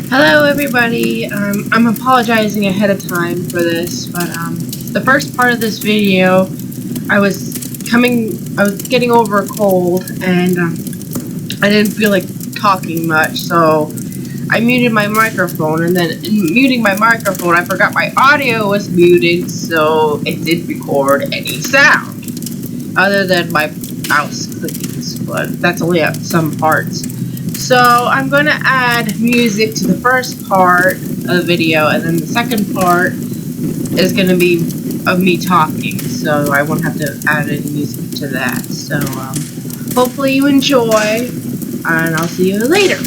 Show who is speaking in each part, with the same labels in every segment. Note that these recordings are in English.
Speaker 1: Hello everybody, I'm apologizing ahead of time for this, but the first part of this video, I was getting over a cold, and I didn't feel like talking much, so I muted my microphone, and then in muting my microphone, I forgot my audio was muted, so it didn't record any sound, other than my mouse clickings, but that's only at some parts. So I'm going to add music to the first part of the video, and then the second part is going to be of me talking, so I won't have to add any music to that. So hopefully you enjoy, and I'll see you later.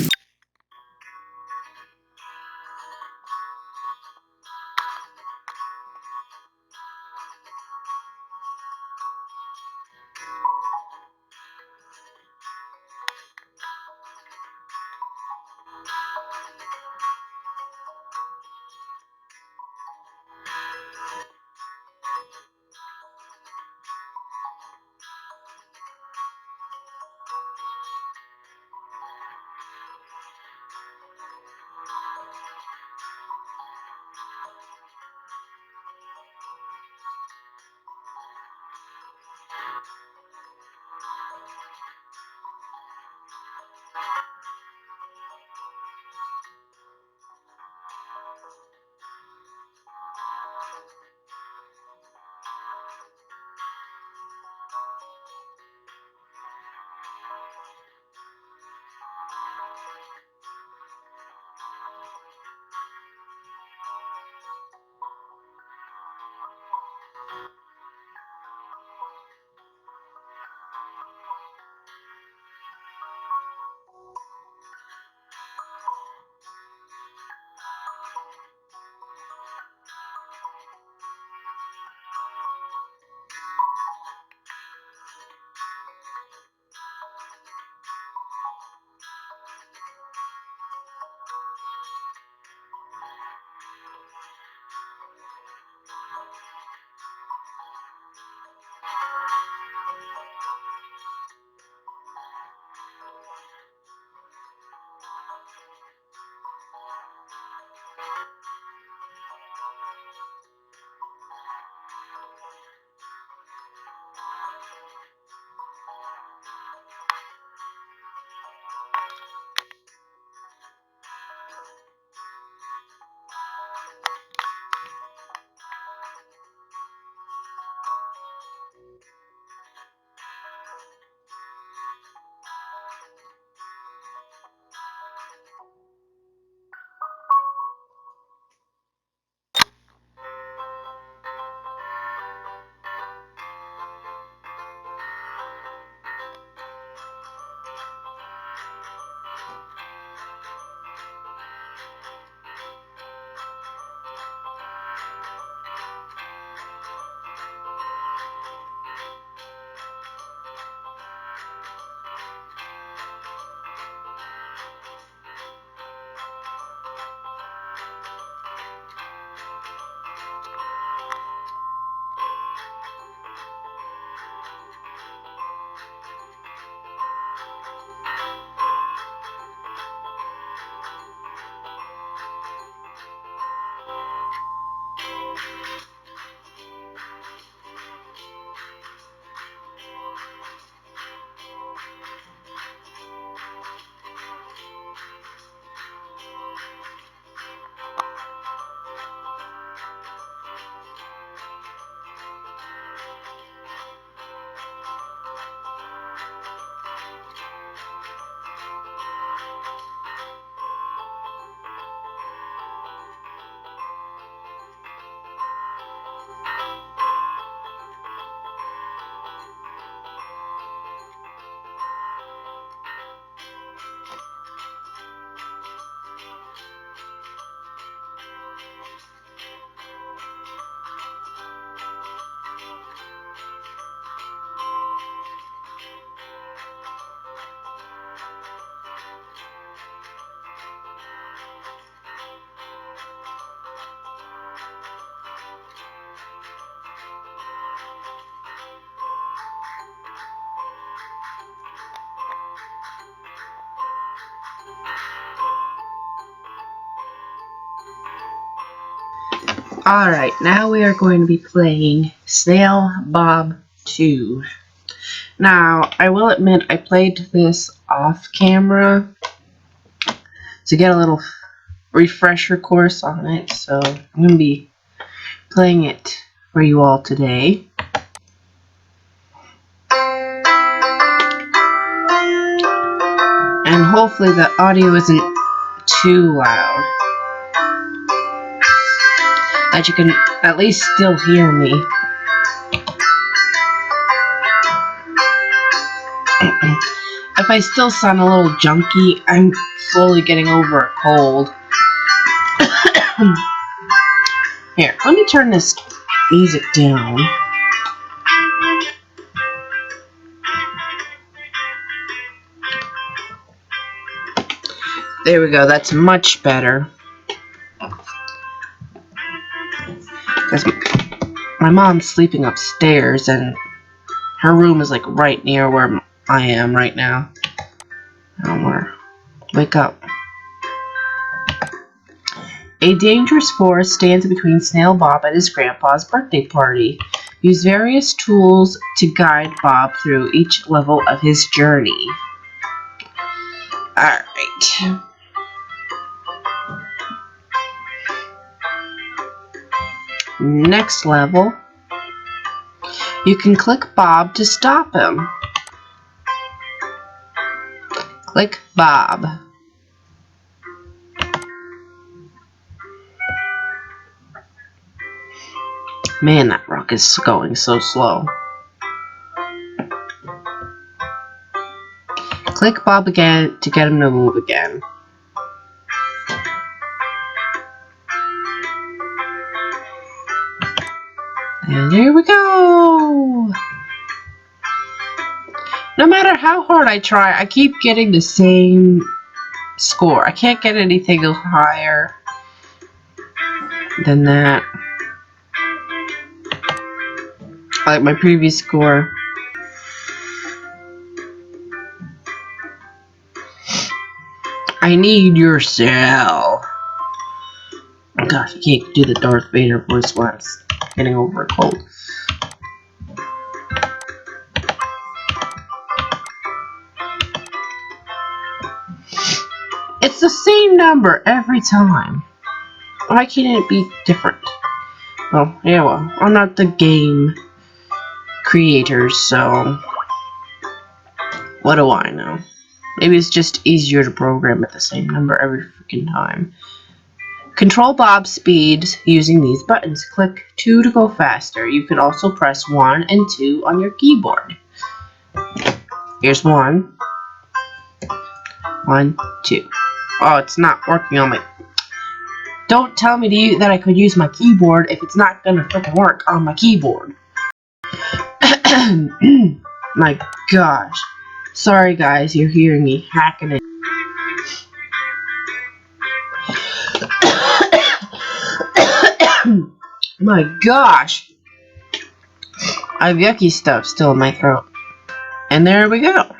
Speaker 1: Alright, now we are going to be playing Snail Bob 2. Now, I will admit I played this off camera to get a little refresher course on it, so I'm going to be playing it for you all today. And hopefully the audio isn't too loud, that you can at least still hear me. If I still sound a little junky, I'm slowly getting over a cold. Here, let me turn this music down. There we go, that's much better. Because my mom's sleeping upstairs and her room is like right near where I am right now. I don't want her to wake up. A dangerous forest stands between Snail Bob and his grandpa's birthday party. Use various tools to guide Bob through each level of his journey. Alright. Next level. You can click Bob to stop him. Click Bob. Man, that rock is going so slow. Click Bob again to get him to move again. And there we go! No matter how hard I try, I keep getting the same score. I can't get anything higher than that. Like my previous score. I need your cell. Gosh, I can't do the Darth Vader voice while I'm getting over a cold. It's the same number every time. Why can't it be different? Well, yeah, well, I'm not the game creator, so what do I know? Maybe it's just easier to program at the same number every freaking time. Control Bob's speed using these buttons. Click 2 to go faster. You can also press 1 and 2 on your keyboard. Here's 1. 1, 2. Oh, it's not working on my... Don't tell me that I could use my keyboard if it's not gonna freaking work on my keyboard. My gosh. Sorry guys, you're hearing me hacking it. My gosh. I have yucky stuff still in my throat. And there we go.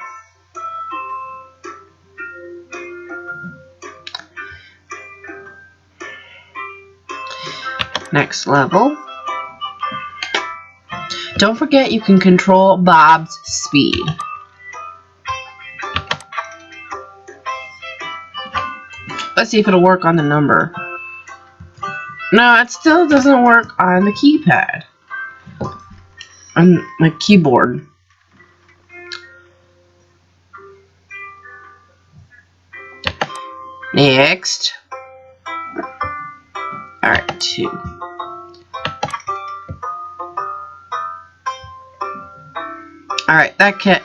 Speaker 1: Next level. Don't forget you can control Bob's speed. Let's see if it'll work on the number. No, it still doesn't work on the keypad. On my keyboard. Next. Alright, 2. Alright, that cat.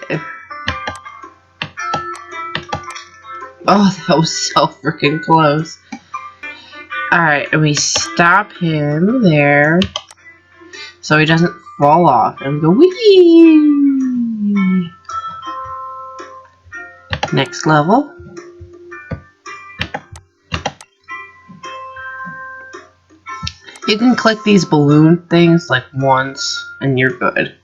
Speaker 1: Oh, that was so freaking close. Alright, and we stop him there so he doesn't fall off and go wee. Next level. You can click these balloon things like once and you're good.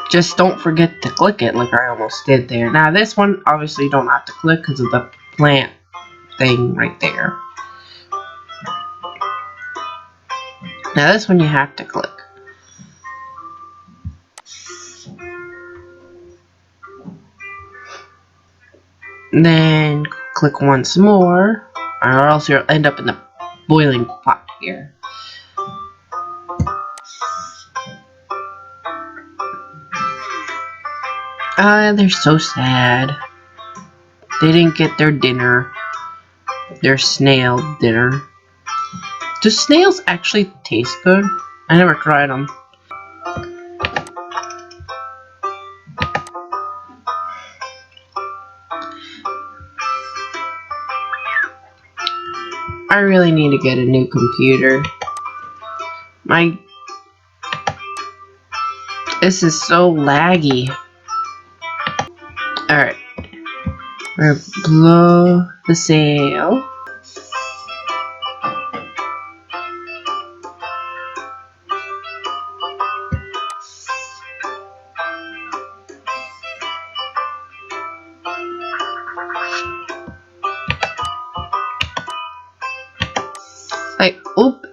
Speaker 1: Just don't forget to click it like I almost did there. Now this one, obviously you don't have to click because of the plant thing right there. Now this one you have to click. Then click once more, or else you'll end up in the boiling pot here. They're so sad. They didn't get their dinner. Their snail dinner. Do snails actually taste good? I never tried them. I really need to get a new computer. This is so laggy. Alright. We're gonna blow the sail. Like, oop.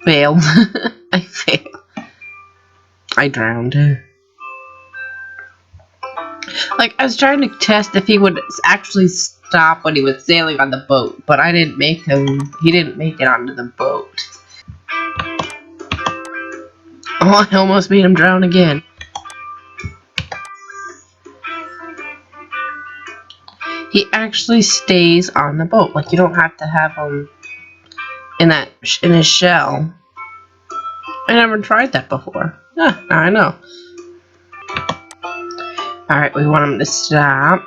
Speaker 1: Failed. I failed. I drowned. Like, I was trying to test if he would actually stop when he was sailing on the boat, but I didn't make him. He didn't make it onto the boat. Oh, I almost made him drown again. He actually stays on the boat. Like, you don't have to have him in his shell. I never tried that before. Now I know. Alright, we want him to stop.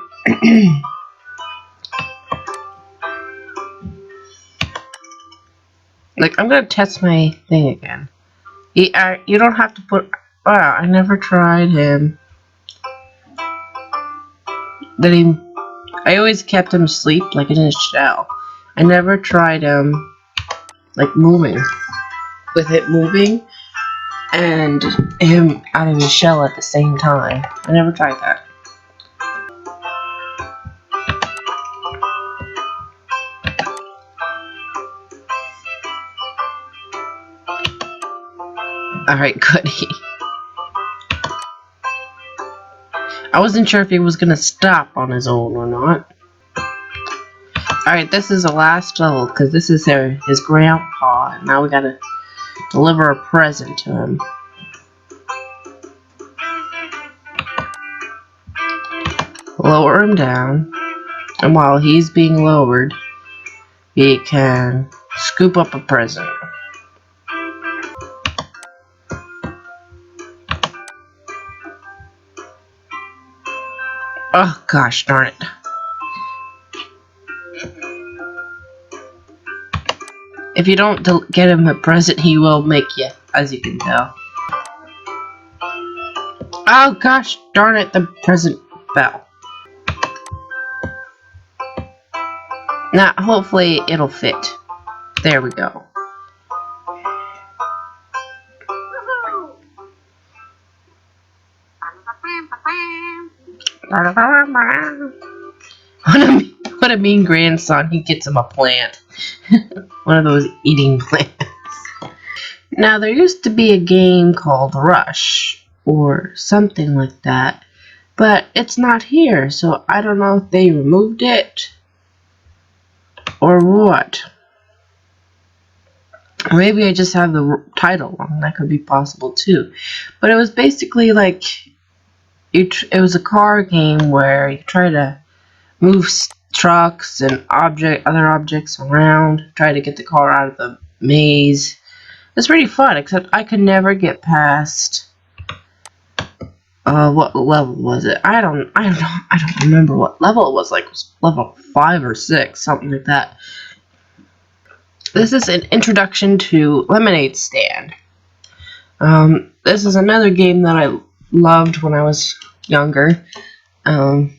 Speaker 1: Like, I'm gonna test my thing again. You don't have to put... Wow, I never tried him. I always kept him asleep, like in his shell. I never tried him, like, moving. With it moving, and him out of his shell at the same time. I never tried that. Alright, goody. I wasn't sure if he was gonna stop on his own or not. Alright, this is the last level, because this is his grandpa, and now we gotta deliver a present to him. Lower him down, and while he's being lowered, he can scoop up a present. Oh gosh darn it. If you don't get him a present, he will make you, as you can tell. Oh gosh darn it, the present fell. Now, hopefully it'll fit. There we go. What a mean grandson. He gets him a plant. One of those eating plants. Now, there used to be a game called Rush, or something like that, but it's not here, so I don't know if they removed it, or what. Maybe I just have the title wrong. That could be possible too. But it was basically like, it was a car game where you try to move trucks and other objects around, try to get the car out of the maze. It's pretty fun, except I could never get past what level was it? I don't remember what level it was. Like, it was level 5 or 6, something like that. This is an introduction to Lemonade Stand. This is another game that I loved when I was younger. It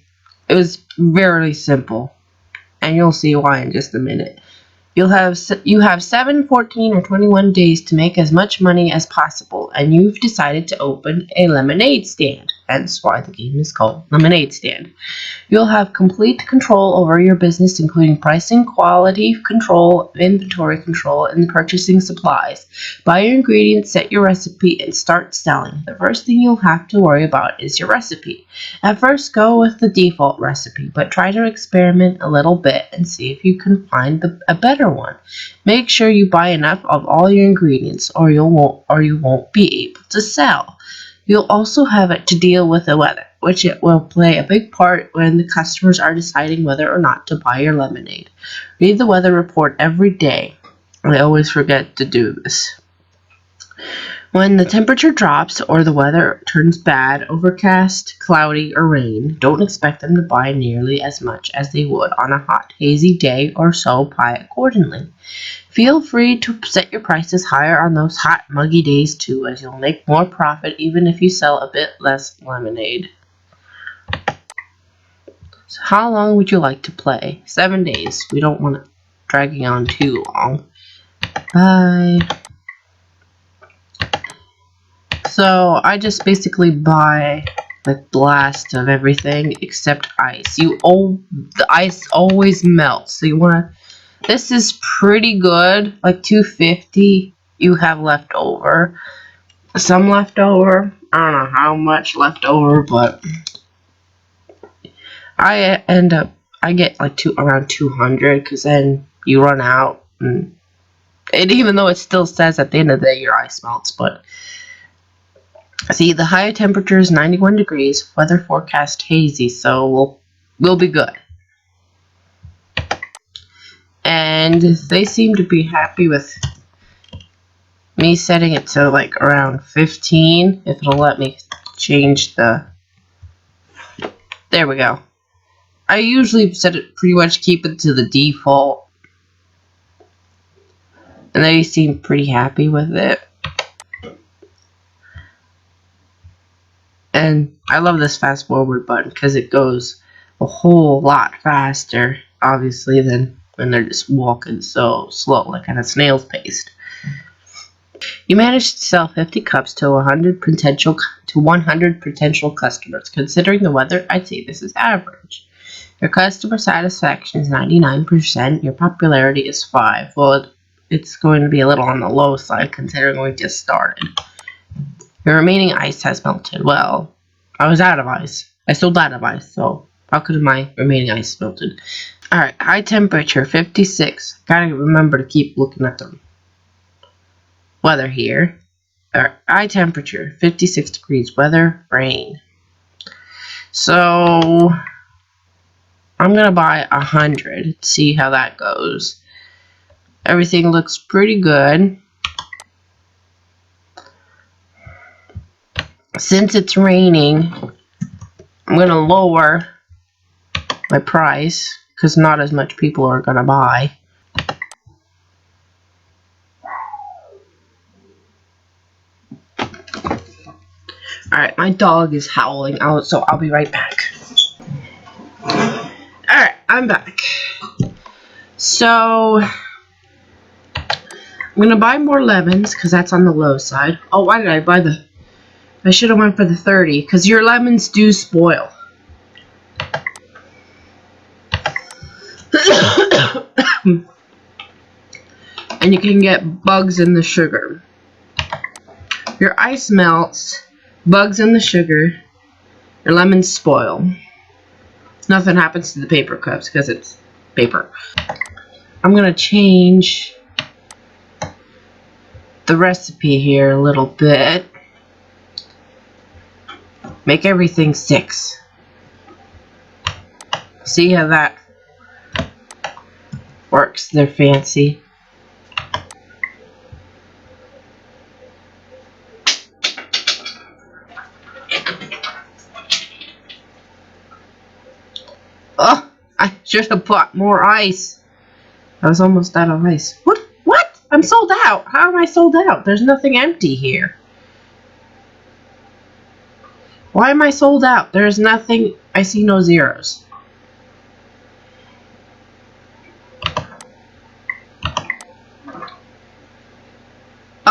Speaker 1: was very simple, and you'll see why in just a minute. You have 7, 14, or 21 days to make as much money as possible, and you've decided to open a lemonade stand. Hence why the game is called Lemonade Stand. You'll have complete control over your business, including pricing, quality control, inventory control, and purchasing supplies. Buy your ingredients, set your recipe, and start selling. The first thing you'll have to worry about is your recipe. At first, go with the default recipe, but try to experiment a little bit and see if you can find a better one. Make sure you buy enough of all your ingredients, or you won't be able to sell. You'll also have to deal with the weather, which it will play a big part when the customers are deciding whether or not to buy your lemonade. Read the weather report every day. I always forget to do this. When the temperature drops or the weather turns bad, overcast, cloudy, or rain, don't expect them to buy nearly as much as they would on a hot, hazy day, or so buy accordingly. Feel free to set your prices higher on those hot, muggy days too, as you'll make more profit even if you sell a bit less lemonade. So how long would you like to play? 7 days. We don't want it dragging on too long. Bye. So I just basically buy like blast of everything except ice. The ice always melts. So you wanna. This is pretty good. Like 250 you have left over. Some left over. I don't know how much left over, but I get like around 200 because then you run out. And even though it still says at the end of the day your ice melts, but see, the high temperature is 91 degrees. Weather forecast hazy, so we'll be good. And they seem to be happy with me setting it to like around 15. If it'll let me change the. There we go. I usually set it pretty much keep it to the default. And they seem pretty happy with it. And I love this fast forward button because it goes a whole lot faster, obviously, than when they're just walking so slow, like at a snail's pace. You managed to sell 50 cups to 100 potential customers. Considering the weather, I'd say this is average. Your customer satisfaction is 99%. Your popularity is 5. Well, it's going to be a little on the low side considering we just started. Your remaining ice has melted. Well, I was out of ice. I sold out of ice, so how could my remaining ice melted? Alright, high temperature, 56. Gotta remember to keep looking at the weather here. Alright, high temperature, 56 degrees. Weather, rain. So I'm gonna buy 100. See how that goes. Everything looks pretty good. Since it's raining, I'm gonna lower my price because not as much people are gonna buy. Alright, my dog is howling out, so I'll be right back. Alright, I'm back. So I'm gonna buy more lemons because that's on the low side. Oh, why did I buy the? I should have went for the 30 because your lemons do spoil. And you can get bugs in the sugar. Your ice melts, bugs in the sugar, your lemons spoil. Nothing happens to the paper cups because it's paper. I'm gonna change the recipe here a little bit. Make everything 6. See how that works? They're fancy. Oh, I should have bought more ice. I was almost out of ice. What? What? I'm sold out. How am I sold out? There's nothing empty here. Why am I sold out? There's nothing. I see no zeros.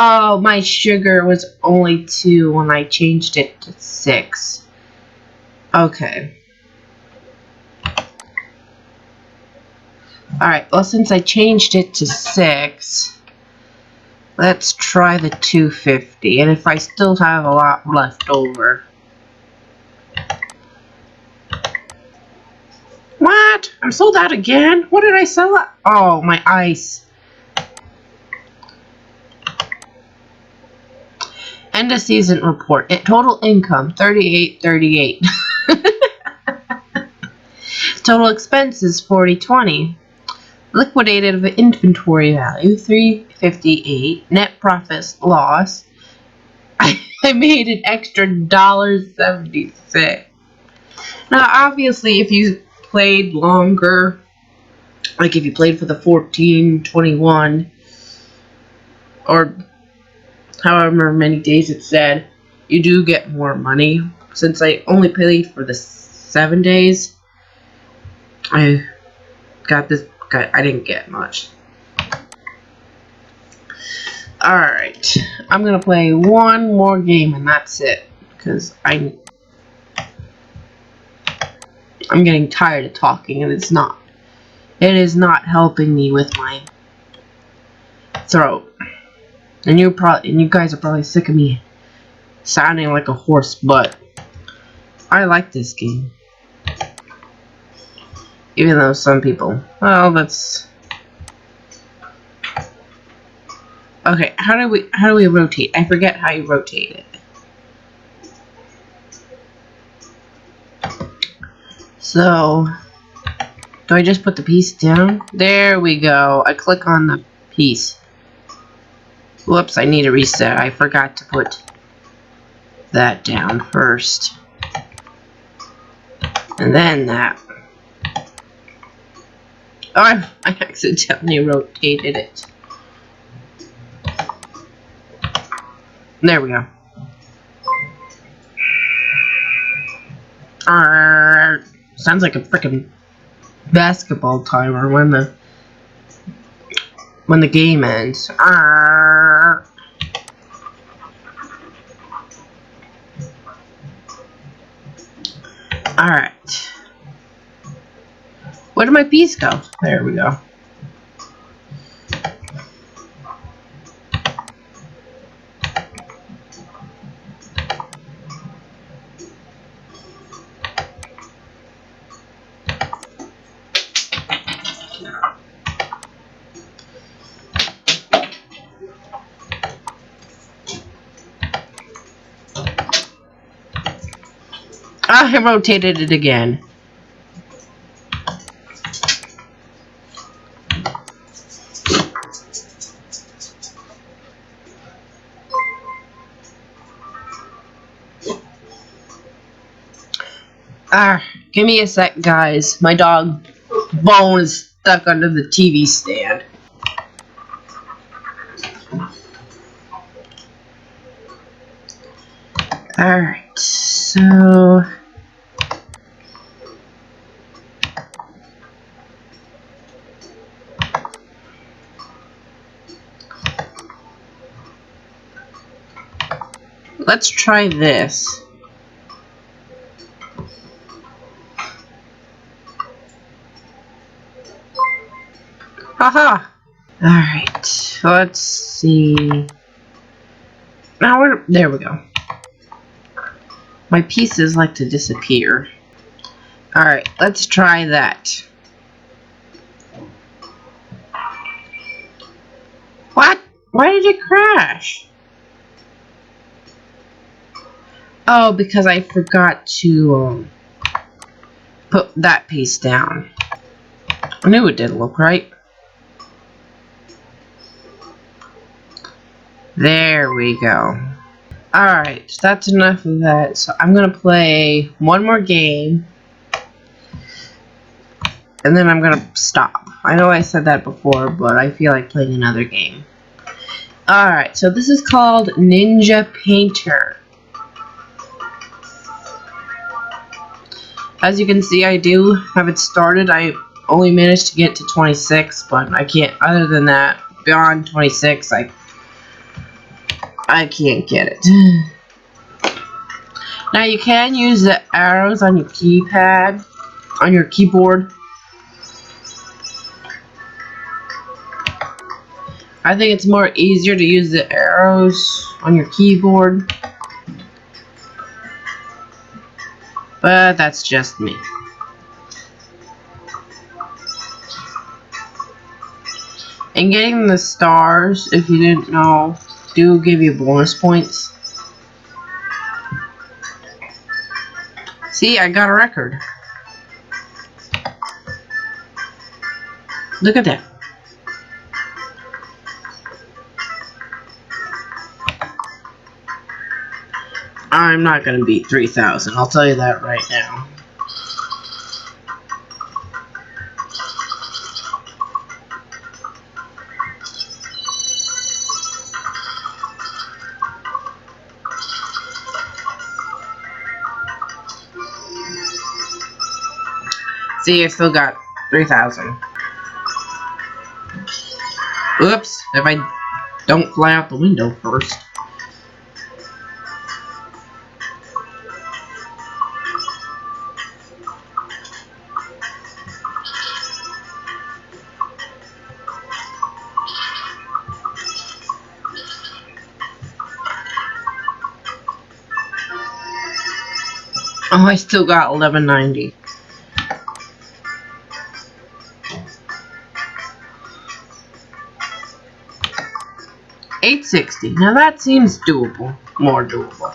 Speaker 1: Oh, my sugar was only 2 when I changed it to 6. Okay. Alright, well, since I changed it to 6, let's try the 250. And if I still have a lot left over. What? I'm sold out again? What did I sell it? Oh, my ice. End of season report. Total income, 38.38. Total expenses, 40.20. Liquidated inventory value, 358. Net profits loss. I made an extra $1.76. Now, obviously, if you played longer, like if you played for the 14, 21, or however many days it said, you do get more money. Since I only played for the 7 days, I didn't get much. Alright, I'm gonna play one more game and that's it, because I'm getting tired of talking and it is not helping me with my throat. And you guys are probably sick of me sounding like a horse, but I like this game. Even though some people, well, that's okay. How do we rotate? I forget how you rotate it. So, do I just put the piece down? There we go. I click on the piece. Whoops, I need a reset. I forgot to put that down first. And then that. Oh, I accidentally rotated it. There we go. Sounds like a freaking basketball timer when the game ends. Alright. Where did my piece go? There we go. I rotated it again. Give me a sec, guys. My dog Bone is stuck under the TV stand. Alright, so let's try this. Haha! Alright, let's see. Now there we go. My pieces like to disappear. Alright, let's try that. What? Why did it crash? Oh, because I forgot to put that piece down. I knew it didn't look right. There we go. Alright, that's enough of that. So I'm gonna play one more game. And then I'm gonna stop. I know I said that before, but I feel like playing another game. Alright, so this is called Ninja Painter. As you can see, I do have it started. I only managed to get to 26, but I can't, other than that, beyond 26, I can't get it. Now you can use the arrows on your keypad, on your keyboard. I think it's more easier to use the arrows on your keyboard. But that's just me. And getting the stars, if you didn't know, do give you bonus points. See, I got a record. Look at that. I'm not gonna beat 3,000, I'll tell you that right now. See, I still got 3,000. Oops, if I don't fly out the window first. Oh, I still got 1190. $860. Now that seems doable. More doable.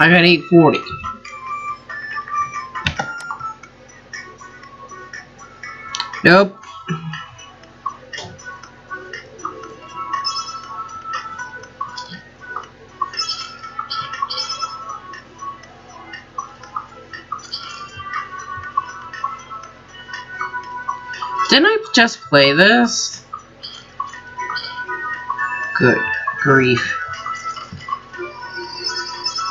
Speaker 1: I got 840. Nope. Didn't I just play this? Good grief.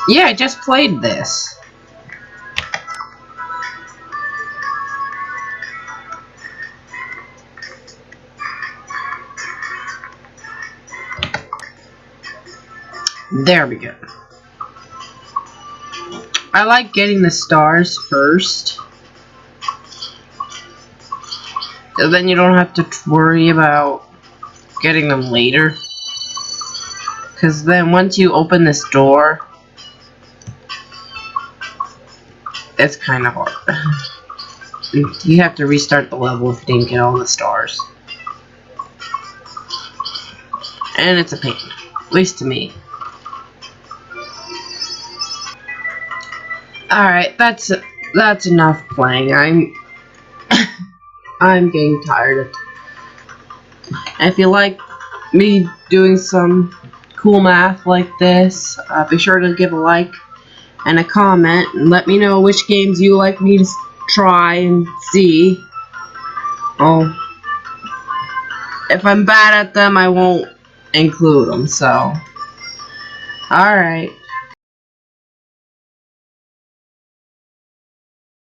Speaker 1: Yeah, I just played this. There we go. I like getting the stars first. So then you don't have to worry about getting them later. Because then once you open this door, it's kind of hard. You have to restart the level if you didn't get all the stars. And it's a pain. At least to me. Alright, that's enough playing. I'm getting tired of it. If you like me doing some cool math like this, be sure to give a like and a comment and let me know which games you like me to try and see. Oh, if I'm bad at them, I won't include them, so alright.